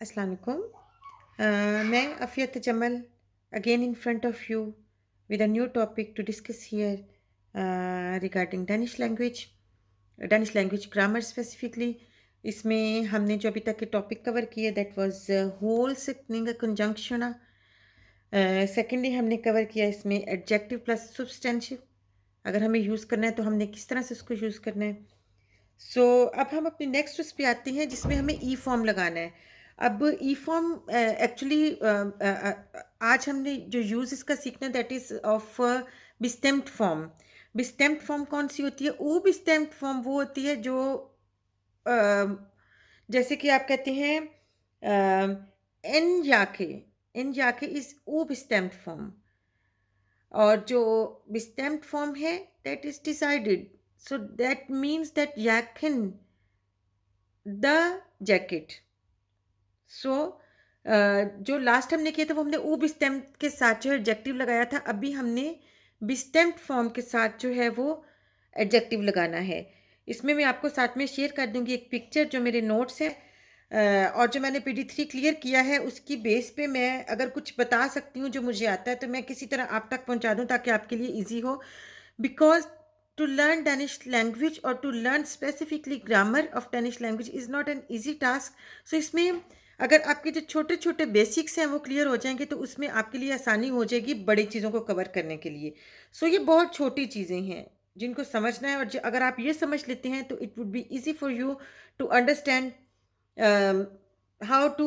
अस्सलाम वालेकुम। मैं Afiyat Jamal again in front of you with a new topic to discuss here regarding Danish language grammar specifically. इसमें हमने जो अभी तक के टॉपिक कवर किए that was whole sitting conjunction. Secondly हमने कवर किया इसमें एडजेक्टिव प्लस सब्सटेंटिव, अगर हमें यूज़ करना है तो हमने किस तरह से उसको यूज़ करना है। सो अब हम अपने नेक्स्ट उस पे आते हैं जिसमें हमें ई फॉर्म लगाना है। अब ई फॉर्म एक्चुअली आज हमने जो यूज़ इसका सीखना है दैट इज़ ऑफ बिस्टेम्प्ड फॉर्म। बिस्टेम्प्ड फॉर्म कौन सी होती है? वो बिस्टेम्प्ड फॉर्म वो होती है जो अ, जैसे कि आप कहते हैं एन याके, एन याके इज़ वो बिस्टेम्प्ड फॉर्म। और जो बिस्टेम्प्ड फॉर्म है that is decided, so that means that याकिन द जैकेट। सो जो लास्ट हमने किया था वो हमने ऊब स्टेम के साथ जो एडजेक्टिव लगाया था। अभी हमने बिस्टेम्प्ड फॉर्म के साथ जो है वो एडजेक्टिव लगाना है। इसमें मैं आपको साथ में शेयर कर दूंगी एक पिक्चर जो मेरे नोट्स है, और जो मैंने PD3 क्लियर किया है उसकी बेस पे मैं अगर कुछ बता सकती हूँ जो मुझे आता है तो मैं किसी तरह आप तक पहुँचा दूँ ताकि आपके लिए ईजी हो। Because to learn Danish language or to learn specifically grammar of Danish language is not an easy task. So इसमें अगर आपके जो छोटे छोटे बेसिक्स हैं वो क्लियर हो जाएंगे तो उसमें आपके लिए आसानी हो जाएगी बड़ी चीज़ों को कवर करने के लिए। सो ये बहुत छोटी चीज़ें हैं जिनको समझना है, और अगर आप ये समझ लेते हैं तो it would be easy for you to understand how to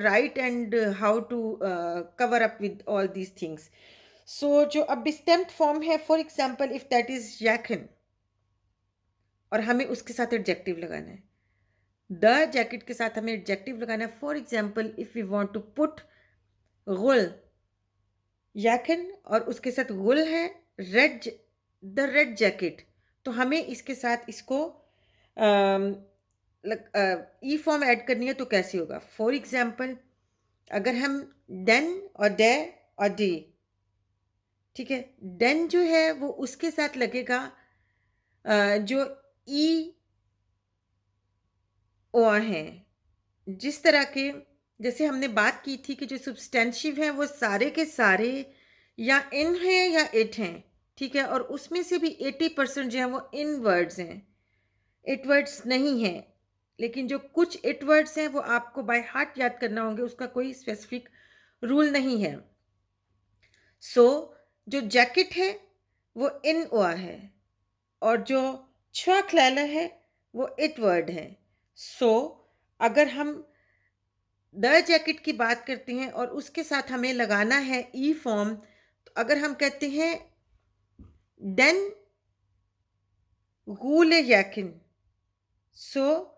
write and how to cover up with all these things. So जो अब स्टेम्प्ड फॉर्म है, for example if that is याकिन और हमें उसके साथ एडजेक्टिव लगाना है, द जैकेट के साथ हमें एडजेक्टिव लगाना है। For example if we want to put गुल, याकिन और उसके साथ गुल है रेड, द रेड जैकेट, तो हमें इसके साथ इसको ई फॉर्म ऐड करनी है तो कैसे होगा? फॉर एग्जांपल अगर हम देन और दे और डी, ठीक है, देन जो है वो उसके साथ लगेगा जो ई ओ हैं। जिस तरह के जैसे हमने बात की थी कि जो सब्सटेंशिव हैं वो सारे के सारे या इन हैं या इट हैं, ठीक है, और उसमें से भी 80% जो है वो इन वर्ड्स हैं, इट वर्ड्स नहीं हैं। लेकिन जो कुछ इट वर्ड्स हैं वो आपको बाय हार्ट याद करना होंगे, उसका कोई स्पेसिफिक रूल नहीं है। सो जो जैकेट है वो इन ओआ है और जो छक्लैला है वो इट वर्ड है। सो अगर हम द जैकेट की बात करते हैं और उसके साथ हमें लगाना है ई फॉर्म, तो अगर हम कहते हैं देन गूले यैकिन, सो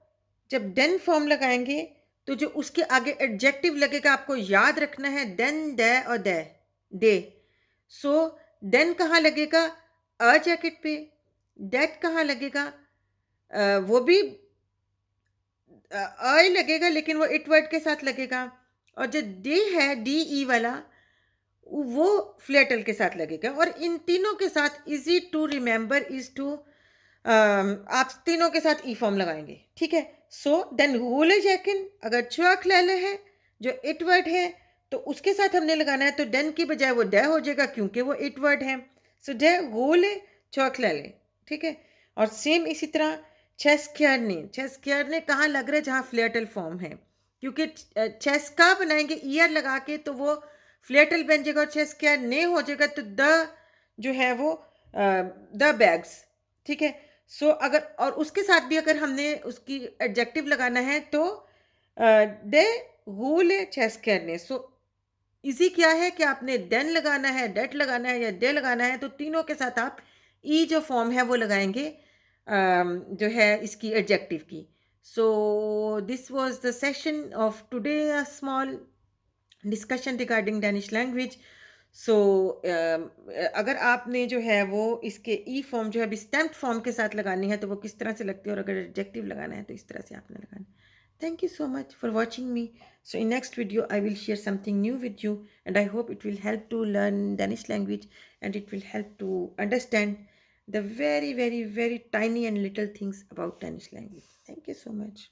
जब देन फॉर्म लगाएंगे तो जो उसके आगे एडजेक्टिव लगेगा आपको याद रखना है देन दे और दे। सो देन कहाँ लगेगा? अ जैकेट पे। दैट कहाँ लगेगा? वो भी ही लगेगा लेकिन वो इट वर्ड के साथ लगेगा। और जो डी है डी ई वाला वो फ्लेटल के साथ लगेगा। और इन तीनों के साथ easy to remember is to आप तीनों के साथ ई फॉर्म लगाएंगे, ठीक है। सो देन होले जैकिन अगर चुआक लैले है जो इट वर्ड है तो उसके साथ हमने लगाना है, तो देन की बजाय वो डे हो जाएगा क्योंकि वो इट वर्ड है। सो डे होले चौक लैले, ठीक है। और सेम इसी तरह चेस ने कहाँ लग रहा है? जहाँ फ्लेटल फॉर्म है, क्योंकि चेस का बनाएंगे ईयर लगा के तो वो फ्लेटल बन जाएगा और चेस क्या ने हो जाएगा, तो द जो है वो द बैग्स, ठीक है। सो अगर और उसके साथ भी अगर हमने उसकी एडजेक्टिव लगाना है तो दे गूल चेस ने। सो इजी क्या है कि आपने देन लगाना है, डेट लगाना है या डे लगाना है, तो तीनों के साथ आप ई जो फॉर्म है वो लगाएंगे जो है इसकी एडजेक्टिव की। So this was the session of today, a small discussion regarding Danish language. So अगर आपने जो है वो इसके ई फॉर्म जो है अभी स्टैम्प्ड फॉर्म के साथ लगानी है तो वो किस तरह से लगती है, और अगर एडजेक्टिव लगाना है तो इस तरह से आपने लगाना है। Thank you so much for watching me. So in next video I will share something new with you, and I hope it will help to learn Danish language and it will help to understand the very very very tiny and little things about Danish language. Thank you so much.